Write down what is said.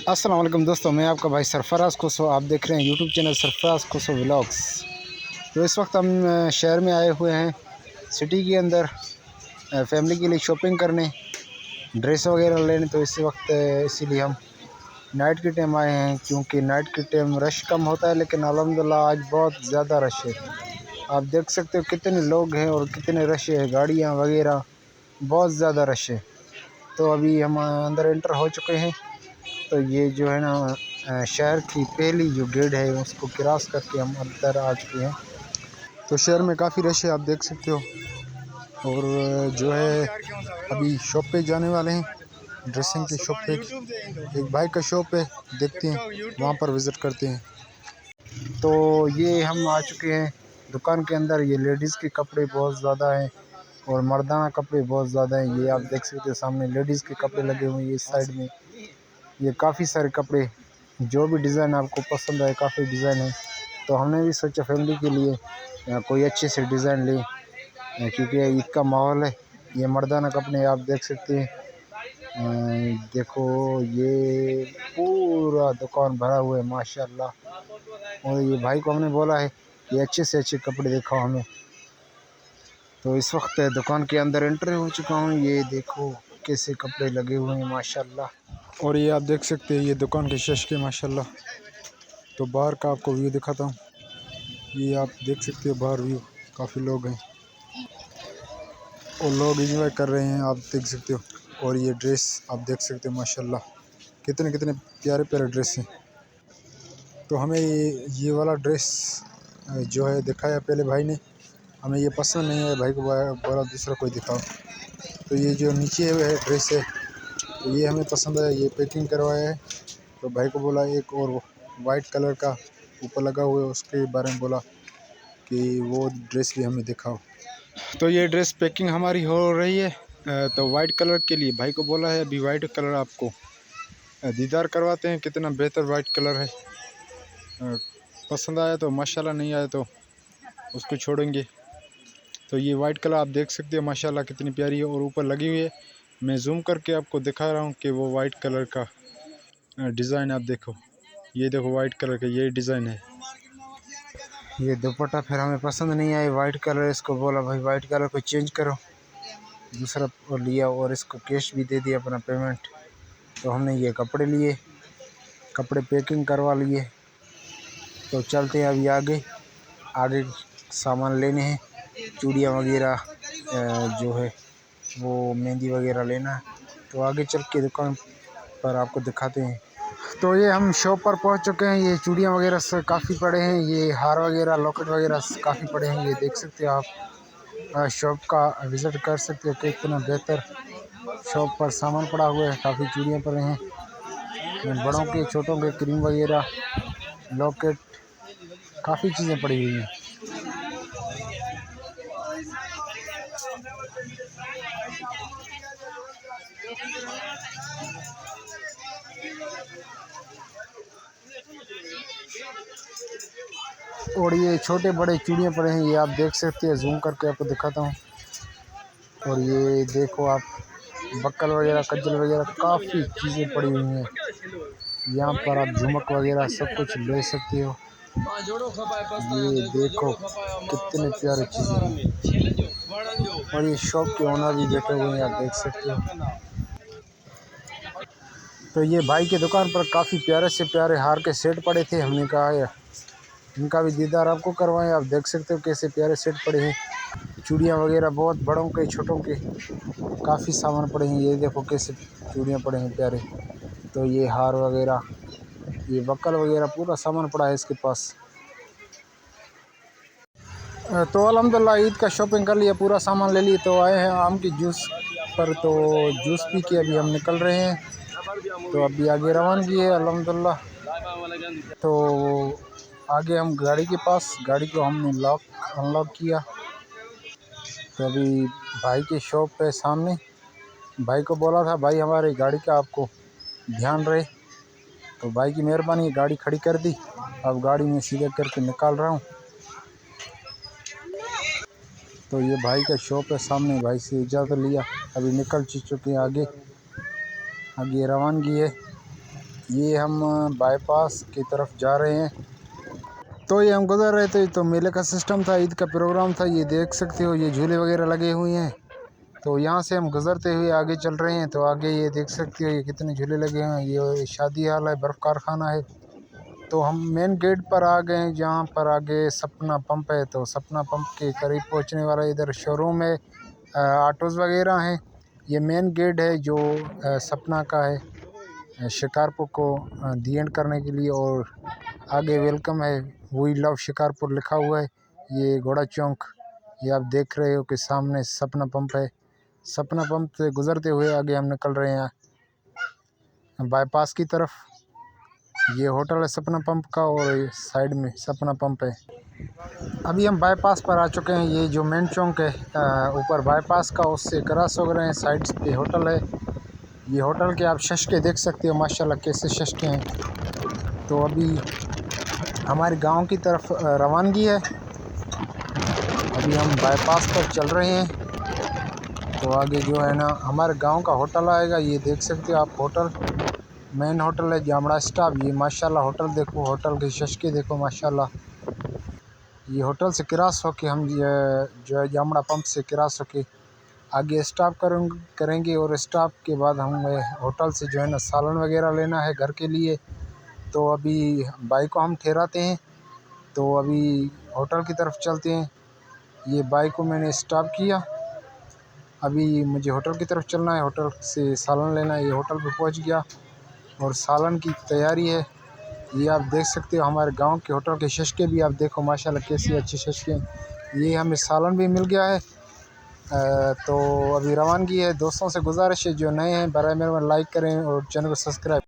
अस्सलाम वालेकुम दोस्तों, मैं आपका भाई सरफराज कोसो। आप देख रहे हैं यूट्यूब चैनल सरफराज कोसो व्लॉग्स। तो इस वक्त हम शहर में आए हुए हैं, सिटी के अंदर फैमिली के लिए शॉपिंग करने, ड्रेस वगैरह लेने। तो इस वक्त इसीलिए हम नाइट के टाइम आए हैं, क्योंकि नाइट के टाइम रश कम होता है, लेकिन अल्हम्दुलिल्लाह आज बहुत ज़्यादा रश है। आप देख सकते हो कितने लोग हैं और कितने रश है, गाड़ियाँ वगैरह बहुत ज़्यादा रश है। तो अभी हम अंदर एंटर हो चुके हैं। तो ये जो है ना शहर की पहली जो गेट है उसको क्रॉस करके हम अंदर आ चुके हैं। तो शहर में काफ़ी रश है, आप देख सकते हो। और जो है अभी शॉप पे जाने वाले हैं, ड्रेसिंग की शॉप पे। एक भाई का शॉप है, देखते हैं वहाँ पर विज़िट करते हैं। तो ये हम आ चुके हैं दुकान के अंदर। ये लेडीज़ के कपड़े बहुत ज़्यादा हैं और मर्दाना कपड़े बहुत ज़्यादा हैं। ये आप देख सकते हो सामने लेडीज़ के कपड़े लगे हुए हैं। ये साइड में ये काफ़ी सारे कपड़े, जो भी डिज़ाइन आपको पसंद आए, काफ़ी डिज़ाइन है। तो हमने भी सोचा फैमिली के लिए कोई अच्छे से डिज़ाइन लें, क्योंकि ईद का माहौल है। ये मर्दाना कपड़े आप देख सकते हैं। देखो ये पूरा दुकान भरा हुआ है माशाल्लाह। और ये भाई को हमने बोला है कि अच्छे से अच्छे कपड़े दिखाओ हमें। तो इस वक्त दुकान के अंदर एंटर हो चुका हूँ। ये देखो कैसे कपड़े लगे हुए हैं माशाल्लाह। और ये आप देख सकते हैं ये दुकान के शीशे के माशाल्लाह। तो बाहर का आपको व्यू दिखाता हूँ। ये आप देख सकते हो बाहर व्यू, काफ़ी लोग हैं और लोग एंजॉय कर रहे हैं, आप देख सकते हो। और ये ड्रेस आप देख सकते हो माशाल्लाह, कितने कितने प्यारे प्यारे ड्रेस हैं। तो हमें ये वाला ड्रेस जो है दिखाया पहले भाई ने, हमें ये पसंद नहीं है। भाई को बोला दूसरा कोई दिखाओ। तो ये जो नीचे है ड्रेस है, तो ये हमें पसंद है, ये पैकिंग करवाया है। तो भाई को बोला एक और वाइट कलर का ऊपर लगा हुआ है, उसके बारे में बोला कि वो ड्रेस भी हमें दिखाओ। तो ये ड्रेस पैकिंग हमारी हो रही है। तो वाइट कलर के लिए भाई को बोला है अभी वाइट कलर आपको दीदार करवाते हैं, कितना बेहतर वाइट कलर है। पसंद आया तो माशाल्लाह, नहीं आया तो उसको छोड़ेंगे। तो ये वाइट कलर आप देख सकते हो माशाल्लाह कितनी प्यारी है और ऊपर लगी हुई है। मैं जूम करके आपको दिखा रहा हूँ कि वो वाइट कलर का डिज़ाइन आप देखो। ये देखो वाइट कलर का ये डिज़ाइन है। ये दुपट्टा फिर हमें पसंद नहीं आया वाइट कलर, इसको बोला भाई वाइट कलर को चेंज करो, दूसरा और लिया और इसको कैश भी दे दिया अपना पेमेंट। तो हमने ये कपड़े लिए, कपड़े पैकिंग करवा लिए। तो चलते हैं अभी आगे, आगे सामान लेने हैं, चूड़ियाँ वगैरह जो है वो मेहंदी वगैरह लेना है। तो आगे चल के दुकान पर आपको दिखाते हैं। तो ये हम शॉप पर पहुंच चुके हैं। ये चूड़ियाँ वगैरह से काफ़ी पड़े हैं, ये हार वगैरह लॉकेट वगैरह काफ़ी पड़े हैं। ये देख सकते हो आप, शॉप का विज़िट कर सकते हो कि कितना बेहतर शॉप पर सामान पड़ा हुआ है। काफ़ी चूड़ियाँ पड़े हैं, बड़ों के छोटों के क्रीम वगैरह, लॉकेट, काफ़ी चीज़ें पड़ी हुई हैं। और ये छोटे बड़े चूड़ियाँ पड़े हैं, ये आप देख सकते हैं, जूम करके आपको दिखाता हूँ। और ये देखो आप, बक्कल वगैरह, कज्जल वगैरह, काफ़ी चीज़ें पड़ी हुई हैं। यहाँ पर आप झुमक वगैरह सब कुछ ले सकते हो। ये देखो कितने प्यारे चीज़ें हैं। और ये शॉप के ओनर भी बैठे हुए हैं, आप देख सकते हो। तो ये भाई की दुकान पर काफ़ी प्यारे से प्यारे हार के सेट पड़े थे। हमने कहा है इनका भी दीदार आपको करवाएं। आप देख सकते हो कैसे प्यारे सेट पड़े हैं, चूड़ियाँ वगैरह बहुत बड़ों के छोटों के काफ़ी सामान पड़े हैं। ये देखो कैसे चूड़ियाँ पड़े हैं प्यारे। तो ये हार वगैरह, ये बक्कल वगैरह, पूरा सामान पड़ा है इसके पास। तो अल्हम्दुलिल्लाह ईद का शॉपिंग कर लिया, पूरा सामान ले लिए। तो आए हैं आम की जूस पर, तो जूस पी के अभी हम निकल रहे हैं। तो अभी आगे रवानगी है अल्हम्दुलिल्लाह। तो आगे हम गाड़ी के पास, गाड़ी को हमने अनलॉक किया। तो अभी भाई की शॉप पे सामने, भाई को बोला था भाई हमारी गाड़ी का आपको ध्यान रहे। तो भाई की मेहरबानी गाड़ी खड़ी कर दी। अब गाड़ी में सीधे करके निकाल रहा हूँ। तो ये भाई का शॉप है सामने, भाई से इजाज़त लिया, अभी निकल चुके हैं आगे, आगे रवानगी है। ये हम बाईपास की तरफ जा रहे हैं। तो ये हम गुजर रहे थे तो मेले का सिस्टम था, ईद का प्रोग्राम था। ये देख सकते हो, ये झूले वगैरह लगे हुए हैं। तो यहाँ से हम गुजरते हुए आगे चल रहे हैं। तो आगे ये देख सकते हो, ये कितने झूले लगे हुए हैं। ये शादी हाल है, बर्फ़ कारखाना है। तो हम मेन गेट पर आ गए हैं, जहाँ पर आगे सपना पंप है। तो सपना पंप के करीब पहुँचने वाला इधर शोरूम है, ऑटोज़ वगैरह हैं। ये मेन गेट है जो सपना का है, शिकारपुर को दी एंड करने के लिए। और आगे वेलकम है, वी लव शिकारपुर लिखा हुआ है। ये घोड़ा चौक, ये आप देख रहे हो कि सामने सपना पंप है। सपना पंप से गुजरते हुए आगे हम निकल रहे हैं बाईपास की तरफ। ये होटल है सपना पंप का और साइड में सपना पंप है। अभी हम बाईपास पर आ चुके हैं। ये जो मेन चौक है ऊपर बाईपास का, उससे क्रॉस हो रहे हैं। साइड पे होटल है। ये होटल के आप शशके देख सकते हो, माशाल्लाह कैसे शशके हैं। तो अभी हमारे गांव की तरफ रवानगी है। अभी हम बाईपास पर चल रहे हैं। तो आगे जो है ना हमारे गांव का होटल आएगा। ये देख सकते हो आप, होटल मेन होटल है जामड़ा स्टाफ। ये माशाल्लाह होटल देखो, होटल के शशके देखो माशाल्लाह। ये होटल से क्रॉस होके हम जो है जामड़ा पंप से क्रॉस होके आगे स्टॉप करेंगे। और स्टॉप के बाद हम होटल से जो है ना सालन वगैरह लेना है घर के लिए। तो अभी बाइक को हम ठहराते हैं। तो अभी होटल की तरफ चलते हैं। ये बाइक को मैंने स्टॉप किया। अभी मुझे होटल की तरफ चलना है, होटल से सालन लेना है। ये होटल पे पहुंच गया और सालन की तैयारी है। ये आप देख सकते हो, हमारे गांव के होटल के शशके भी आप देखो माशाल्लाह कैसी अच्छी शशके हैं। ये हमें सालन भी मिल गया है। तो अभी रवानगी है। दोस्तों से गुजारिश है जो नए हैं बराए मेहरबानी लाइक करें और चैनल को सब्सक्राइब